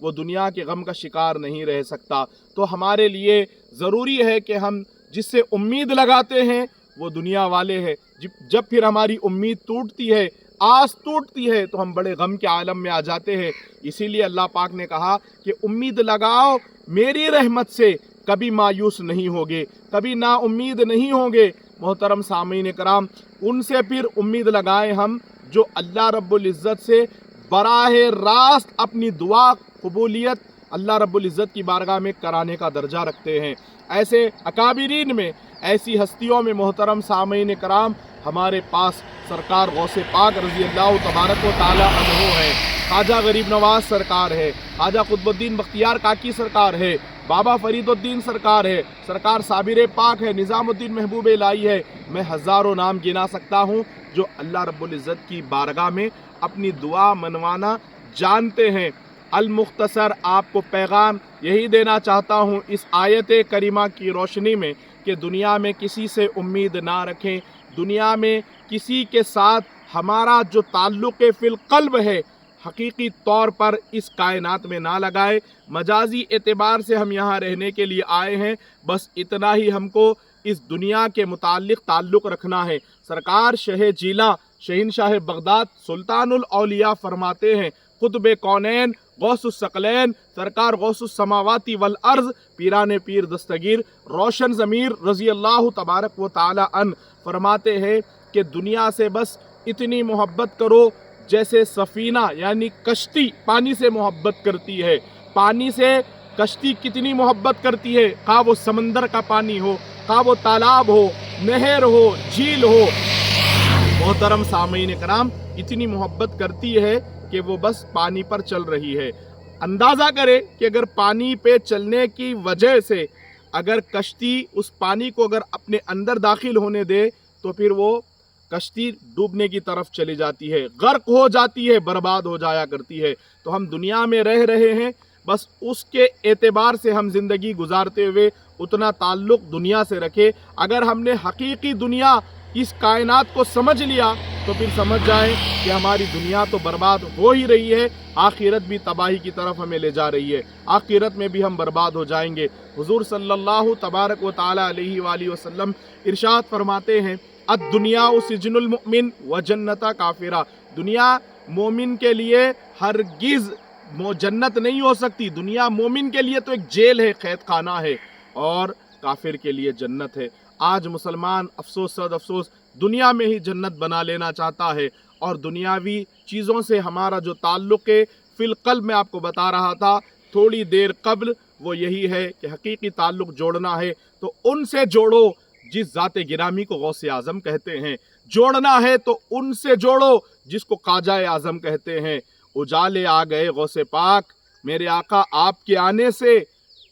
وہ دنیا کے غم کا شکار نہیں رہ سکتا۔ تو ہمارے لیے ضروری ہے کہ ہم جس سے امید لگاتے ہیں وہ دنیا والے ہیں۔ جب پھر ہماری امید ٹوٹتی ہے، آس ٹوٹتی ہے، تو ہم بڑے غم کے عالم میں آ جاتے ہیں۔ اسی لیے اللہ پاک نے کہا کہ امید لگاؤ میری رحمت سے، کبھی مایوس نہیں ہوگے، کبھی نا امید نہیں ہوگے۔ محترم سامعین کرام، ان سے پھر امید لگائیں ہم جو اللہ رب العزت سے براہ راست اپنی دعا قبولیت اللہ رب العزت کی بارگاہ میں کرانے کا درجہ رکھتے ہیں۔ ایسے اکابرین میں، ایسی ہستیوں میں محترم سامعین کرام ہمارے پاس سرکار غوث پاک رضی اللہ تبارک و تعالی عنہ ہے، خواجہ غریب نواز سرکار ہے، خواجہ قطب الدین بختیار کاکی سرکار ہے، بابا فرید الدین سرکار ہے، سرکار صابر پاک ہے، نظام الدین محبوب الہی ہے۔ میں ہزاروں نام گنا سکتا ہوں جو اللہ رب العزت کی بارگاہ میں اپنی دعا منوانا جانتے ہیں۔ المختصر آپ کو پیغام یہی دینا چاہتا ہوں اس آیت کریمہ کی روشنی میں کہ دنیا میں کسی سے امید نہ رکھیں، دنیا میں کسی کے ساتھ ہمارا جو تعلق فی القلب ہے حقیقی طور پر اس کائنات میں نہ لگائے۔ مجازی اعتبار سے ہم یہاں رہنے کے لیے آئے ہیں، بس اتنا ہی ہم کو اس دنیا کے متعلق تعلق رکھنا ہے۔ سرکار شہ جیلاں شہنشاہ بغداد سلطان الاولیاء فرماتے ہیں، قطب کونین غوث الثقلین سرکار غوث السماواتی والارض پیران پیر دستگیر روشن ضمیر رضی اللہ تبارک و تعالی عنہ فرماتے ہیں کہ دنیا سے بس اتنی محبت کرو جیسے سفینہ یعنی کشتی پانی سے محبت کرتی ہے۔ پانی سے کشتی کتنی محبت کرتی ہے، خواہ وہ سمندر کا پانی ہو، خواہ وہ تالاب ہو، نہر ہو، جھیل ہو، محترم سامعین کرام اتنی محبت کرتی ہے کہ وہ بس پانی پر چل رہی ہے۔ اندازہ کرے کہ اگر پانی پہ چلنے کی وجہ سے اگر کشتی اس پانی کو اگر اپنے اندر داخل ہونے دے تو پھر وہ کشتی ڈوبنے کی طرف چلی جاتی ہے، غرق ہو جاتی ہے، برباد ہو جایا کرتی ہے۔ تو ہم دنیا میں رہ رہے ہیں، بس اس کے اعتبار سے ہم زندگی گزارتے ہوئے اتنا تعلق دنیا سے رکھے۔ اگر ہم نے حقیقی دنیا اس کائنات کو سمجھ لیا تو پھر سمجھ جائیں کہ ہماری دنیا تو برباد ہو ہی رہی ہے، آخرت بھی تباہی کی طرف ہمیں لے جا رہی ہے، آخرت میں بھی ہم برباد ہو جائیں گے۔ حضور صلی اللہ تبارک و تعالی علیہ وآلہ وسلم ارشاد فرماتے ہیں، الدنیا سجن المؤمن و جنتا کافرہ، دنیا مومن کے لیے ہرگز جنت نہیں ہو سکتی، دنیا مومن کے لیے تو ایک جیل ہے، قید خانہ ہے، اور کافر کے لیے جنت ہے۔ آج مسلمان افسوس صد افسوس دنیا میں ہی جنت بنا لینا چاہتا ہے، اور دنیاوی چیزوں سے ہمارا جو تعلق ہے فی القلب میں آپ کو بتا رہا تھا تھوڑی دیر قبل، وہ یہی ہے کہ حقیقی تعلق جوڑنا ہے تو ان سے جوڑو جس ذات گرامی کو غوث اعظم کہتے ہیں، جوڑنا ہے تو ان سے جوڑو جس کو خواجہ اعظم کہتے ہیں۔ اجالے آ گئے غوث پاک میرے آقا آپ کے آنے سے،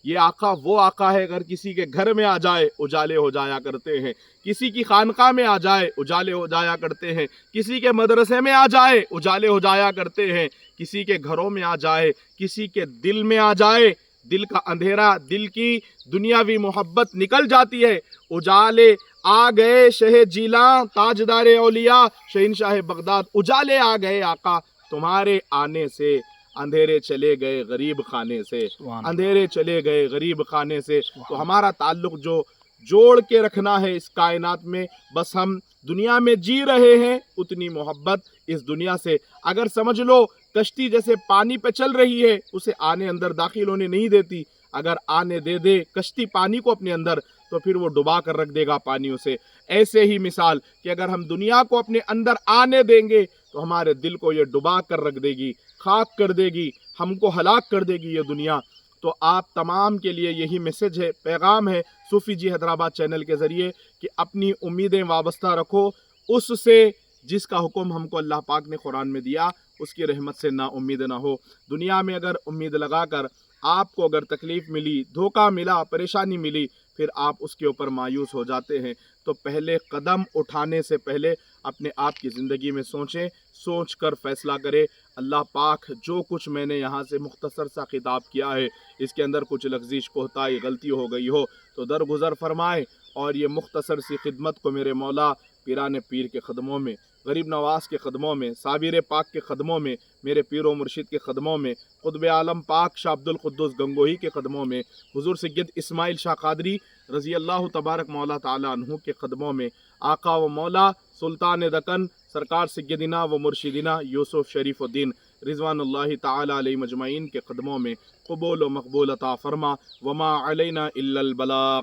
یہ آقا وہ آقا ہے اگر کسی کے گھر میں آ جائے اجالے ہو جایا کرتے ہیں، کسی کی خانقاہ میں آ جائے اجالے ہو جایا کرتے ہیں، کسی کے مدرسے میں آ جائے اجالے ہو جایا کرتے ہیں، کسی کے گھروں میں آ جائے، کسی کے دل میں آ جائے، دل کا اندھیرا، دل کی دنیاوی محبت نکل جاتی ہے۔ اجالے آ گئے شہ جیلاں تاجدار اولیاء شہنشاہ بغداد، اجالے آ گئے آقا تمہارے آنے سے، اندھیرے چلے گئے غریب خانے سے، اندھیرے چلے گئے غریب خانے سے۔ تو ہمارا تعلق جو جوڑ کے رکھنا ہے اس کائنات میں، بس ہم دنیا میں جی رہے ہیں اتنی محبت اس دنیا سے، اگر سمجھ لو کشتی جیسے پانی پہ چل رہی ہے اسے آنے اندر داخل ہونے نہیں دیتی، اگر آنے دے دے کشتی پانی کو اپنے اندر تو پھر وہ ڈبا کر رکھ دے گا پانی اسے۔ ایسے ہی مثال کہ اگر ہم دنیا کو اپنے اندر آنے دیں گے تو ہمارے دل کو یہ ڈبا کر رکھ دے گی، خاک کر دے گی، ہم کو ہلاک کر دے گی یہ دنیا۔ تو آپ تمام کے لیے یہی میسج ہے، پیغام ہے صوفی جی حیدرآباد چینل کے ذریعے کہ اپنی امیدیں وابستہ رکھو اس سے جس کا حکم ہم کو اللہ پاک نے قرآن میں دیا، اس کی رحمت سے نا امید نہ ہو۔ دنیا میں اگر امید لگا کر آپ کو اگر تکلیف ملی، دھوکہ ملا، پریشانی ملی، پھر آپ اس کے اوپر مایوس ہو جاتے ہیں، تو پہلے قدم اٹھانے سے پہلے اپنے آپ کی زندگی میں سوچیں، سوچ کر فیصلہ کرے۔ اللہ پاک جو کچھ میں نے یہاں سے مختصر سا خطاب کیا ہے اس کے اندر کچھ لغزش کوتاہی غلطی ہو گئی ہو تو درگزر فرمائے، اور یہ مختصر سی خدمت کو میرے مولا پیران پیر کے قدموں میں غریب نواز کے قدموں میں، صابر پاک کے قدموں میں، میرے پیر و مرشد کے قدموں میں، قطب عالم پاک شاہ عبد القدوس گنگوہی کے قدموں میں، حضور سید اسماعیل شاہ قادری رضی اللہ تبارک مولا تعالیٰ عنہ کے قدموں میں، آقا و مولا سلطان دکن سرکار سیدنا و مرشدنا یوسف شریف الدین رضوان اللہ تعالیٰ علیہ مجمعین کے قدموں میں قبول و مقبول عطا فرما، وما علینا الا البلاغ۔